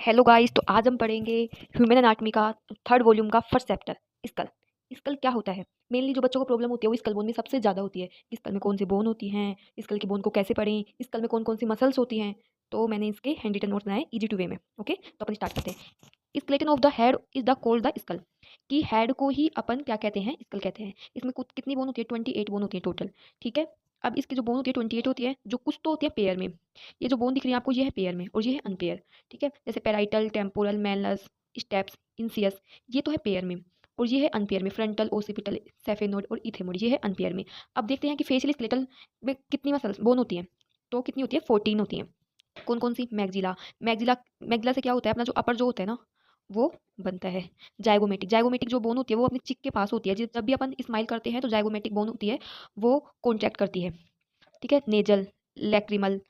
Hello guys, तो आज हम पढ़ेंगे ह्यूमन एनाटॉमी का थर्ड वॉल्यूम का फर्स्ट चैप्टर स्कल। स्कल क्या होता है? मेनली जो बच्चों को प्रॉब्लम होती है वो स्कल बोन में सबसे ज़्यादा होती है। स्कल में कौन सी बोन होती हैं, स्कल की बोन को कैसे पढ़ें, स्कल में कौन कौन सी मसल्स होती हैं। तो मैंने इसके हैंड रिटन नोट्स बनाए इजी टू वे में। ओके, तो अपन स्टार्ट करते हैं। Skeleton of the head is the called the skull. कि हेड को ही अपन क्या कहते हैं? स्कल कहते हैं। इसमें कुछ कितनी बोन होती है? 28 बोन होती है टोटल। ठीक है, अब इसकी जो बोन होती है 28 होती है, जो कुछ तो होती है पेयर में। ये जो बोन दिख रही है आपको, ये है पेयर में और ये है अनपेयर। ठीक है, जैसे पेराइटल, टेम्पोरल, मेलस, स्टेप्स, इंसियस, ये तो है पेयर में और ये है अनपेयर में। फ्रंटल, ओसिपिटल, सेफेनोइड और इथेमोइड, ये है अनपेयर में। अब देखते हैं कि फेशियल स्केलेटल में कितनी मसल्स बोन होती हैं। तो कितनी होती है? 14 होती हैं। कौन कौन सी? मैग्जिला। मैग्जिला, मैग्जिला से क्या होता है? अपना जो अपर जो होता है ना, वो बनता है। जाइगोमेटिक, जाइगोमेटिक जो बोन होती है वो अपनी चिक के पास होती है। जब भी अपन स्माइल करते हैं तो जाइगोमेटिक बोन होती है, वो कॉन्ट्रैक्ट करती है। ठीक है, nasal, lacrimal,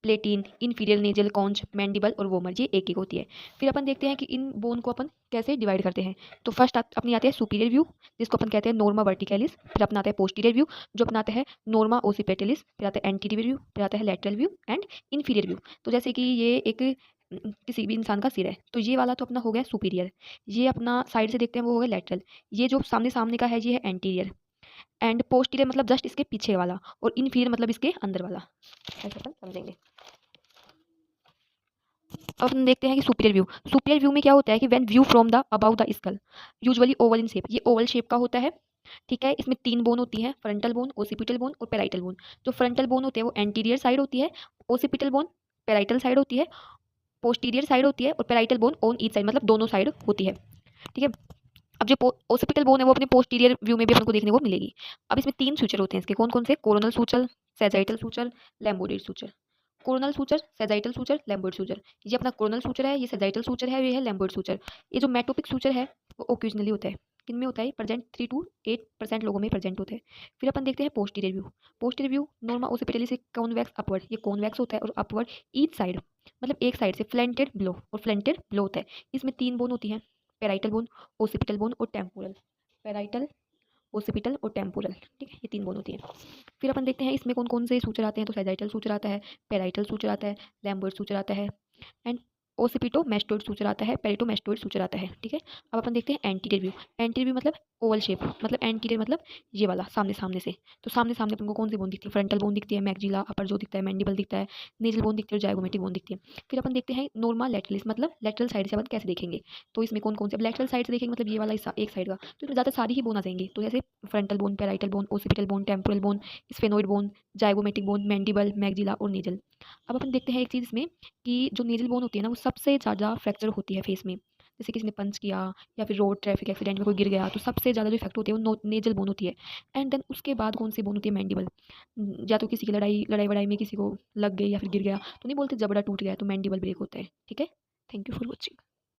प्लेटिन, inferior nasal conch, mandible और वोमर, ये एक एक होती है। फिर अपन देखते हैं कि इन बोन को अपन कैसे डिवाइड करते हैं। तो फर्स्ट अपनी आती है सुपीरियर व्यू, जिसको अपन कहते हैं नॉर्मा वर्टिकैलिस। फिर अपना आता है पोस्टीरियर व्यू, जो अपना आता है नॉर्मा ओसिपिटलिस। फिर आता है एंटीरियर व्यू, फिर आता है lateral view and inferior view. तो जैसे कि ये एक किसी भी इंसान का सिर है, तो ये वाला तो अपना हो गया सुपीरियर। ये अपना साइड से देखते हैं वो हो गया लैटरल। ये जो सामने सामने का है ये है एंटीरियर। एंड पोस्टीरियर मतलब जस्ट इसके पीछे वाला, और इंफीरियर मतलब इसके अंदर वाला। ऐसे अपन समझेंगे। अब हम देखते हैं कि सुपीरियर व्यू। सुपीरियर व्यू में क्या होता है कि when view from the about the skull, usually oval in shape, ये ओवल शेप का होता है। ठीक है, इसमें 3 बोन होती हैं, फ्रंटल बोन, ओसिपिटल बोन और पेराइटल बोन। जो फ्रंटल बोन होती है वो एंटीरियर साइड होती है, ओसिपिटल बोन पेराइटल साइड होती है, पोस्टीरियर साइड होती है और parietal bone on each side, मतलब दोनों साइड होती है। ठीक है, अब जो ओसिपिटल बोन है वो अपने पोस्टीरियर व्यू में भी अपन को देखने को मिलेगी। अब इसमें 3 सूचर होते हैं इसके। कौन कौन से? Coronal suture, sagittal suture, lambdoidal suture. Coronal suture, sagittal suture, lambdoid suture. ये अपना कोरोनल सूचर है, ये सैजाइटल सूचर है, ये है लैम्बोइड सूचर। ये जो मेटोपिक सूचर है वो ओकेजनली होता है। किन में होता है? प्रेजेंट 3 to 8% लोगों में प्रेजेंट होता है। फिर अपन देखते हैं posterior view. Posterior view norma occipitalis से कॉन्वेक्स अपवर्ड, ये कॉन्वेक्स होता है और अपवर्ड ईच साइड, मतलब एक साइड से फ्लेंटेड ब्लो और फ्लेंटेड ब्लो होता है। इसमें 3 बोन होती हैं, पेराइटल बोन, ओसिपिटल बोन और टेम्पोरल। पेराइटल, ओसिपिटल और टेम्पोरल। ठीक है, ये 3 बोन होती हैं। फिर अपन देखते हैं इसमें कौन कौन से सूचर आते हैं। तो सैजाइटल सूचर आता है, पेराइटल सूचर आता है, लैम्बोइड सूचर आता है एंड ओसिपिटो मेस्टोइड सूचर आता है, पेरिटो मेस्टोइड सूचर आता है। ठीक है, अब अपन देखते हैं एंटीरियर व्यू। एंटीरियर व्यू मतलब ओवल शेप, मतलब एंटीरियर मतलब ये वाला सामने सामने से। तो सामने सामने अपन को कौन सी बोन दिखती है? फ्रंटल बोन दिखती है, मैग्जिला, अपर जो दिखता है, मैंडिबल दिखता है, नेजल बोन दिखती है और जाइगोमेटिक बोन दिखती है। फिर अपन देखते हैं नॉर्मा लैटरलिस, मतलब लेटरल साइड से अपन कैसे देखेंगे। तो इसमें कौन कौन से? लेटरल साइड से देखेंगे मतलब ये वाला हिस्सा एक साइड का, तो इसमें ज़्यादा सारी ही बोन आ जाएंगी। तो जैसे frontal bone, parietal bone, occipital bone, temporal bone, sphenoid bone, zygomatic bone, mandible, maxilla और नेजल। अब अपन देखते हैं एक चीज़ इसमें कि जो नेजल बोन होती है ना वो सबसे ज़्यादा फ्रैक्चर होती है फेस में। जैसे किसी ने पंच किया या फिर रोड ट्रैफिक एक्सीडेंट में कोई गिर गया, तो सबसे ज़्यादा जो इफेक्ट होती है वो नेजल बोन होती है। एंड देन उसके बाद कौन सी बोन होती है? मैंडिबल। या तो किसी की लड़ाई लड़ाई वड़ाई में किसी को लग गई या फिर गिर गया, तो नहीं बोलते जबड़ा टूट गया, तो मैंडिबल ब्रेक होता है। ठीक है, थैंक यू फॉर वॉचिंग।